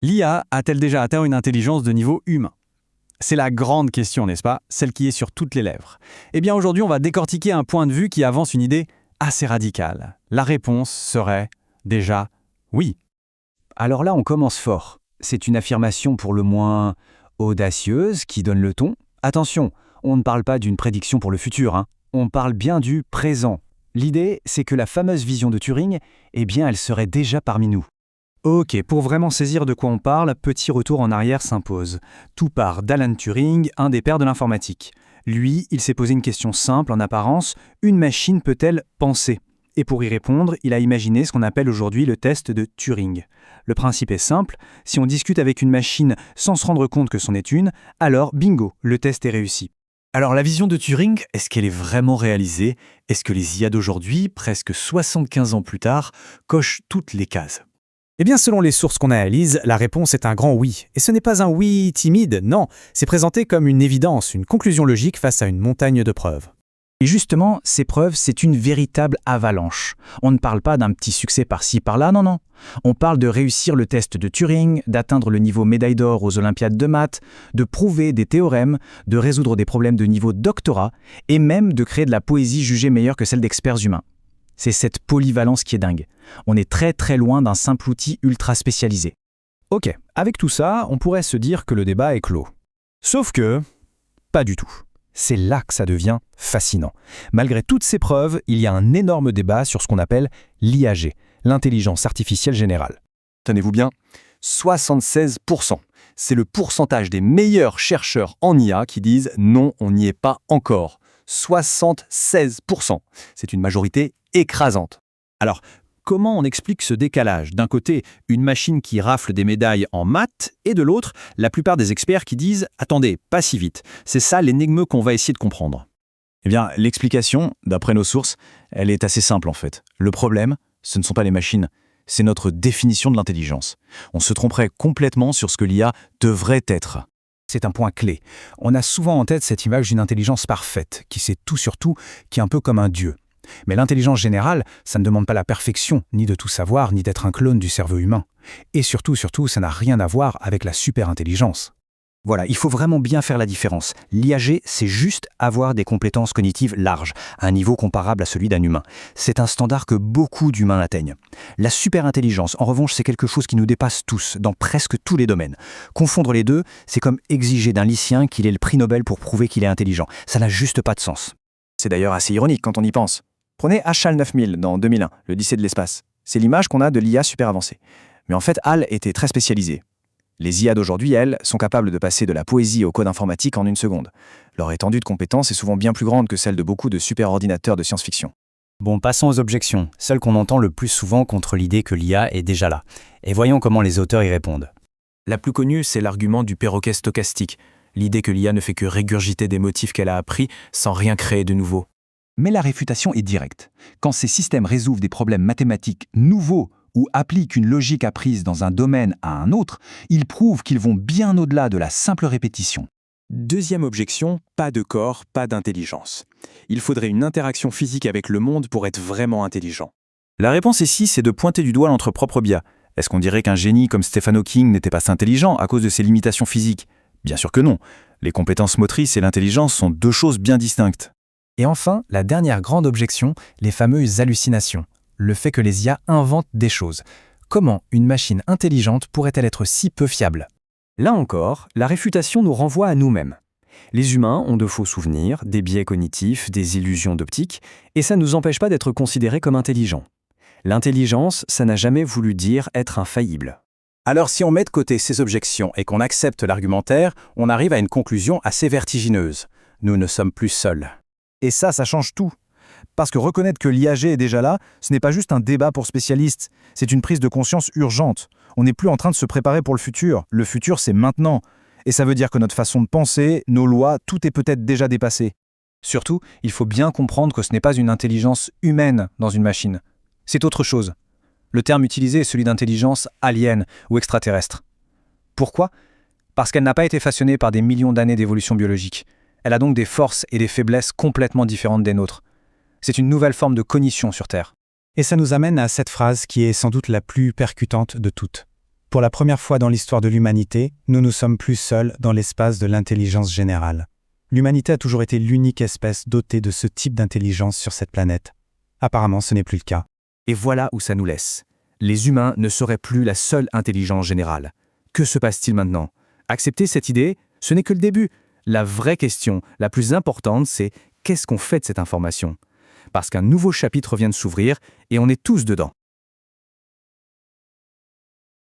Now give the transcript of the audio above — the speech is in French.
L'IA a-t-elle déjà atteint une intelligence de niveau humain? C'est la grande question, n'est-ce pas? Celle qui est sur toutes les lèvres. Eh bien aujourd'hui, on va décortiquer un point de vue qui avance une idée assez radicale. La réponse serait déjà oui. Alors là, on commence fort. C'est une affirmation pour le moins audacieuse qui donne le ton. Attention, on ne parle pas d'une prédiction pour le futur, hein. On parle bien du présent. L'idée, c'est que la fameuse vision de Turing, eh bien, elle serait déjà parmi nous. Ok, pour vraiment saisir de quoi on parle, petit retour en arrière s'impose. Tout part d'Alan Turing, un des pères de l'informatique. Lui, il s'est posé une question simple en apparence, une machine peut-elle penser? Et pour y répondre, il a imaginé ce qu'on appelle aujourd'hui le test de Turing. Le principe est simple, si on discute avec une machine sans se rendre compte que c'en est une, alors bingo, le test est réussi. Alors la vision de Turing, est-ce qu'elle est vraiment réalisée? Est-ce que les IA d'aujourd'hui, presque 75 ans plus tard, cochent toutes les cases? Eh bien, selon les sources qu'on analyse, la réponse est un grand oui. Et ce n'est pas un oui timide, non, c'est présenté comme une évidence, une conclusion logique face à une montagne de preuves. Et justement, ces preuves, c'est une véritable avalanche. On ne parle pas d'un petit succès par-ci, par-là, non. On parle de réussir le test de Turing, d'atteindre le niveau médaille d'or aux Olympiades de maths, de prouver des théorèmes, de résoudre des problèmes de niveau doctorat, et même de créer de la poésie jugée meilleure que celle d'experts humains. C'est cette polyvalence qui est dingue. On est très très loin d'un simple outil ultra spécialisé. Ok, avec tout ça, on pourrait se dire que le débat est clos. Sauf que, pas du tout. C'est là que ça devient fascinant. Malgré toutes ces preuves, il y a un énorme débat sur ce qu'on appelle l'IAG, l'intelligence artificielle générale. Tenez-vous bien, 76%. C'est le pourcentage des meilleurs chercheurs en IA qui disent non, on n'y est pas encore. 76%. C'est une majorité écrasante. Alors, comment on explique ce décalage? D'un côté, une machine qui rafle des médailles en maths, et de l'autre, la plupart des experts qui disent « Attendez, pas si vite ». C'est ça l'énigme qu'on va essayer de comprendre. Eh bien, l'explication, d'après nos sources, elle est assez simple en fait. Le problème, ce ne sont pas les machines, c'est notre définition de l'intelligence. On se tromperait complètement sur ce que l'IA devrait être. C'est un point clé. On a souvent en tête cette image d'une intelligence parfaite, qui sait tout sur tout, qui est un peu comme un dieu. Mais l'intelligence générale, ça ne demande pas la perfection, ni de tout savoir, ni d'être un clone du cerveau humain. Et surtout, ça n'a rien à voir avec la superintelligence. Voilà, il faut vraiment bien faire la différence. L'IAG, c'est juste avoir des compétences cognitives larges, à un niveau comparable à celui d'un humain. C'est un standard que beaucoup d'humains atteignent. La superintelligence, en revanche, c'est quelque chose qui nous dépasse tous, dans presque tous les domaines. Confondre les deux, c'est comme exiger d'un lycéen qu'il ait le prix Nobel pour prouver qu'il est intelligent. Ça n'a juste pas de sens. C'est d'ailleurs assez ironique quand on y pense. Prenez HAL 9000 dans 2001, l'Odyssée de l'espace. C'est l'image qu'on a de l'IA super avancée. Mais en fait, HAL était très spécialisé. Les IA d'aujourd'hui, elles, sont capables de passer de la poésie au code informatique en une seconde. Leur étendue de compétences est souvent bien plus grande que celle de beaucoup de superordinateurs de science-fiction. Bon, passons aux objections, celles qu'on entend le plus souvent contre l'idée que l'IA est déjà là. Et voyons comment les auteurs y répondent. La plus connue, c'est l'argument du perroquet stochastique, l'idée que l'IA ne fait que régurgiter des motifs qu'elle a appris sans rien créer de nouveau. Mais la réfutation est directe. Quand ces systèmes résolvent des problèmes mathématiques nouveaux ou appliquent une logique apprise dans un domaine à un autre, ils prouvent qu'ils vont bien au-delà de la simple répétition. Deuxième objection, pas de corps, pas d'intelligence. Il faudrait une interaction physique avec le monde pour être vraiment intelligent. La réponse ici, c'est de pointer du doigt notre propre biais. Est-ce qu'on dirait qu'un génie comme Stephen Hawking n'était pas si intelligent à cause de ses limitations physiques? Bien sûr que non. Les compétences motrices et l'intelligence sont deux choses bien distinctes. Et enfin, la dernière grande objection, les fameuses hallucinations. Le fait que les IA inventent des choses. Comment une machine intelligente pourrait-elle être si peu fiable? Là encore, la réfutation nous renvoie à nous-mêmes. Les humains ont de faux souvenirs, des biais cognitifs, des illusions d'optique, et ça ne nous empêche pas d'être considérés comme intelligents. L'intelligence, ça n'a jamais voulu dire être infaillible. Alors si on met de côté ces objections et qu'on accepte l'argumentaire, on arrive à une conclusion assez vertigineuse. Nous ne sommes plus seuls. Et ça change tout. Parce que reconnaître que l'IAG est déjà là, ce n'est pas juste un débat pour spécialistes, c'est une prise de conscience urgente. On n'est plus en train de se préparer pour le futur. Le futur, c'est maintenant. Et ça veut dire que notre façon de penser, nos lois, tout est peut-être déjà dépassé. Surtout, il faut bien comprendre que ce n'est pas une intelligence humaine dans une machine. C'est autre chose. Le terme utilisé est celui d'intelligence alien ou extraterrestre. Pourquoi? Parce qu'elle n'a pas été façonnée par des millions d'années d'évolution biologique. Elle a donc des forces et des faiblesses complètement différentes des nôtres. C'est une nouvelle forme de cognition sur Terre. Et ça nous amène à cette phrase qui est sans doute la plus percutante de toutes. Pour la première fois dans l'histoire de l'humanité, nous ne sommes plus seuls dans l'espace de l'intelligence générale. L'humanité a toujours été l'unique espèce dotée de ce type d'intelligence sur cette planète. Apparemment, ce n'est plus le cas. Et voilà où ça nous laisse. Les humains ne seraient plus la seule intelligence générale. Que se passe-t-il maintenant? Accepter cette idée, ce n'est que le début. La vraie question, la plus importante, c'est qu'est-ce qu'on fait de cette information? Parce qu'un nouveau chapitre vient de s'ouvrir et on est tous dedans.